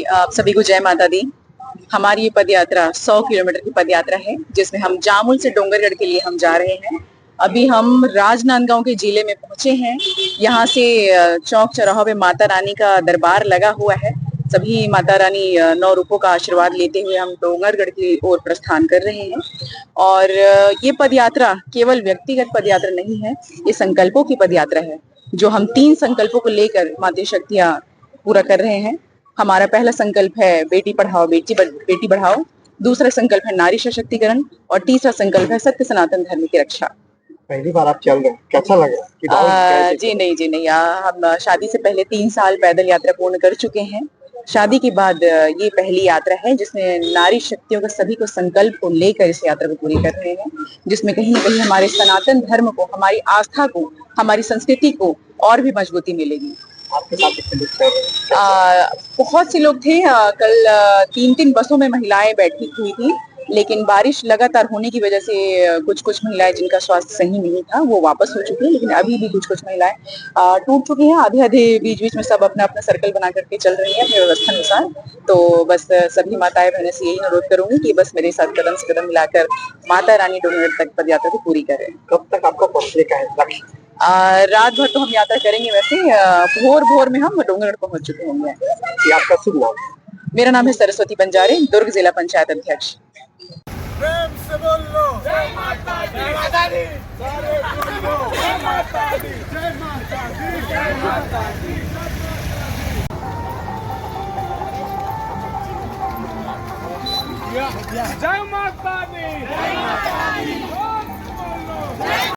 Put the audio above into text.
आप सभी को जय माता दी। हमारी ये पद यात्रा 100 किलोमीटर की पद यात्रा है, जिसमें हम जामुल से डोंगरगढ़ के लिए हम जा रहे हैं। अभी हम राजनांदगांव के जिले में पहुंचे हैं। यहाँ से चौक चौराहों पे माता रानी का दरबार लगा हुआ है। सभी माता रानी 9 रूपों का आशीर्वाद लेते हुए हम डोंगरगढ़ की ओर प्रस्थान कर रहे हैं। और ये पद यात्रा केवल व्यक्तिगत पद यात्रा नहीं है, ये संकल्पों की पद यात्रा है, जो हम 3 संकल्पों को लेकर माता शक्तियां पूरा कर रहे हैं। हमारा पहला संकल्प है बेटी पढ़ाओ बेटी बढ़ाओ, दूसरा संकल्प है नारी सशक्तिकरण और तीसरा संकल्प है सत्य सनातन धर्म की रक्षा। पहली बार आप चल रहे हैं, कैसा लगा? जी नहीं, हम शादी से पहले 3 साल पैदल यात्रा पूर्ण कर चुके हैं। शादी के बाद ये पहली यात्रा है जिसमें नारी शक्तियों का सभी को संकल्प को लेकर इस यात्रा को पूरी कर रहे हैं, जिसमें कहीं ना कहीं हमारे सनातन धर्म को, हमारी आस्था को, हमारी संस्कृति को और भी मजबूती मिलेगी। आपके साथ कितने लोग चल रहे हैं? बहुत से लोग थे। कल 3 बसों में महिलाएं बैठी हुई थी, लेकिन बारिश लगातार होने की वजह से कुछ महिलाएं जिनका स्वास्थ्य सही नहीं था वो वापस हो चुकी है, लेकिन अभी भी कुछ महिलाएं टूट चुकी हैं। आधे बीच में सब अपना अपना सर्कल बना करके चल रही हैं अपनी व्यवस्था अनुसार। तो बस सभी माताएं बहनें से यही अनुरोध करूंगी कि बस मेरे साथ कदम से कदम मिलाकर माता रानी डोंगरगढ़ तक पद यात्रा को पूरी करें। कब तक आपका पहुंचने का है लक्ष्य? रात भर तो हम यात्रा करेंगे। वैसे भोर में हम डोंगरगढ़ पहुंच चुके होंगे। आपका शुभ नाम? मेरा नाम है सरस्वती बंजारे, दुर्ग जिला पंचायत अध्यक्ष। प्रेम से बोल लो जय माता दी, जय माता दी, सारे बोल लो जय माता दी, जय माता दी, जय माता दी। जय माता दी, जय माता दी।